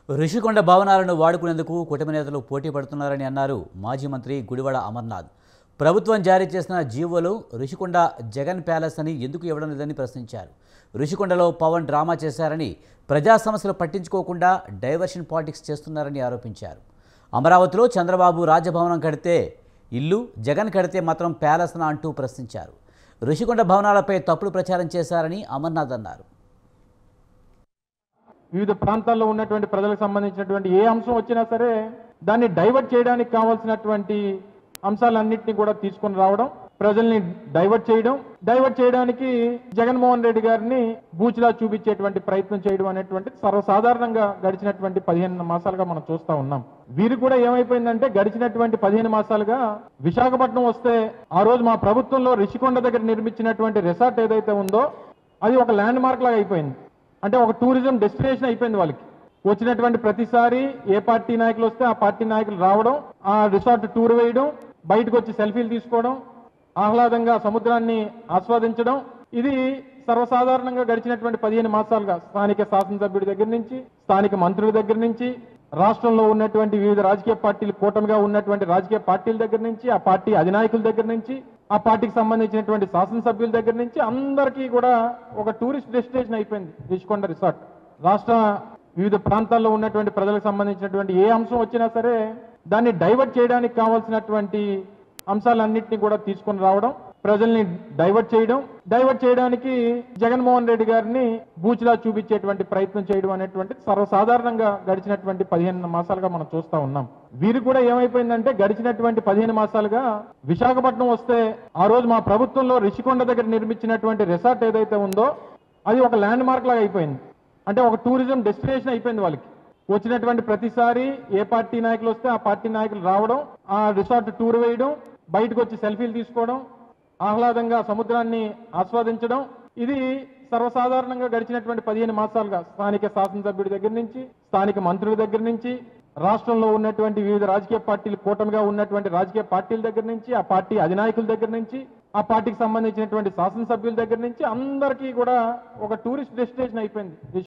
రుషికొండ భవనాలను వాడుకునేందుకు కూటమి నేతలు పోటీ పడుతున్నారని అన్నారు మాజీ మంత్రి గుడివాడ అమర్నాథ్. ప్రభుత్వం జారీ చేసిన జీవోలో రుషికొండ జగన్ ప్యాలెస్ అని ఎందుకు ఇవ్వడం లేదని ప్రశ్నించారు. రుషికొండలో పవన్ డ్రామా చేశారని, ప్రజా సమస్యలు పట్టించుకోకుండా డైవర్షన్ పాలిటిక్స్ చేస్తున్నారని ఆరోపించారు. అమరావతిలో చంద్రబాబు రాజభవనం కడితే ఇల్లు, జగన్ కడితే మాత్రం ప్యాలెస్నా అంటూ ప్రశ్నించారు. రుషికొండ భవనాలపై తప్పుడు ప్రచారం చేశారని అమర్నాథ్ అన్నారు. వివిధ ప్రాంతాల్లో ఉన్నటువంటి ప్రజలకు సంబంధించినటువంటి ఏ అంశం వచ్చినా సరే దాన్ని డైవర్ట్ చేయడానికి కావాల్సినటువంటి అంశాలన్నింటినీ కూడా తీసుకొని రావడం, ప్రజల్ని డైవర్ట్ చేయడానికి జగన్మోహన్ రెడ్డి గారిని బూచిలా చూపించేటువంటి ప్రయత్నం చేయడం అనేటువంటి సర్వసాధారణంగా గడిచినటువంటి 15 మాసాలుగా మనం చూస్తా ఉన్నాం. వీరు కూడా ఏమైపోయిందంటే గడిచినటువంటి 15 మాసాలుగా విశాఖపట్నం వస్తే ఆ రోజు మా ప్రభుత్వంలో రిషికొండ దగ్గర నిర్మించినటువంటి రిసార్ట్ ఏదైతే ఉందో అది ఒక ల్యాండ్ మార్క్ లాగా అయిపోయింది. అంటే ఒక టూరిజం డెస్టినేషన్ అయిపోయింది. వాళ్ళకి వచ్చినటువంటి ప్రతిసారి ఏ పార్టీ నాయకులు వస్తే ఆ పార్టీ నాయకులు రావడం, ఆ రిసార్ట్ టూర్ వేయడం, బయటకు వచ్చి సెల్ఫీలు తీసుకోవడం, ఆహ్లాదంగా సముద్రాన్ని ఆస్వాదించడం, ఇది సర్వసాధారణంగా గడిచినటువంటి 15 మాసాలుగా స్థానిక శాసనసభ్యుడి దగ్గర నుంచి, స్థానిక మంత్రుల దగ్గర నుంచి, రాష్ట్రంలో ఉన్నటువంటి వివిధ రాజకీయ పార్టీలు, కూటమిగా ఉన్నటువంటి రాజకీయ పార్టీల దగ్గర నుంచి, ఆ పార్టీ అధినాయకుల దగ్గర నుంచి, ఆ పార్టీకి సంబంధించినటువంటి శాసనసభ్యుల దగ్గర నుంచి అందరికీ కూడా ఒక టూరిస్ట్ డెస్టినేషన్ అయిపోయింది రిషికొండ రిసార్ట్. రాష్ట్ర వివిధ ప్రాంతాల్లో ఉన్నటువంటి ప్రజలకు సంబంధించినటువంటి ఏ అంశం వచ్చినా సరే దాన్ని డైవర్ట్ చేయడానికి కావాల్సినటువంటి అంశాలన్నింటినీ కూడా తీసుకొని రావడం, ప్రజల్ని డైవర్ట్ చేయడానికి జగన్మోహన్ రెడ్డి గారిని బూచిలా చూపించేటువంటి ప్రయత్నం చేయడం అనేటువంటి సర్వసాధారణంగా గడిచినటువంటి 15 మాసాలుగా మనం చూస్తా ఉన్నాం. వీరు కూడా ఏమైపోయిందంటే గడిచినటువంటి 15 మాసాలుగా విశాఖపట్నం వస్తే ఆ రోజు మా ప్రభుత్వంలో రిషికొండ దగ్గర నిర్మించినటువంటి రిసార్ట్ ఏదైతే ఉందో అది ఒక ల్యాండ్ మార్క్ లాగా అయిపోయింది. అంటే ఒక టూరిజం డెస్టినేషన్ అయిపోయింది. వాళ్ళకి వచ్చినటువంటి ప్రతిసారి ఏ పార్టీ నాయకులు వస్తే ఆ పార్టీ నాయకులు రావడం, ఆ రిసార్ట్ టూర్ వేయడం, బయటకు వచ్చి సెల్ఫీలు తీసుకోవడం, ఆహ్లాదంగా సముద్రాన్ని ఆస్వాదించడం, ఇది సర్వసాధారణంగా గడిచినటువంటి 15 మాసాలుగా స్థానిక శాసనసభ్యుడి దగ్గర నుంచి, స్థానిక మంత్రుల దగ్గర నుంచి, రాష్ట్రంలో ఉన్నటువంటి వివిధ రాజకీయ పార్టీలు, కూటమిగా ఉన్నటువంటి రాజకీయ పార్టీల దగ్గర నుంచి, ఆ పార్టీ అధినాయకుల దగ్గర నుంచి, ఆ పార్టీకి సంబంధించినటువంటి శాసనసభ్యుల దగ్గర నుంచి అందరికీ కూడా ఒక టూరిస్ట్ డెస్టినేషన్ అయిపోయింది.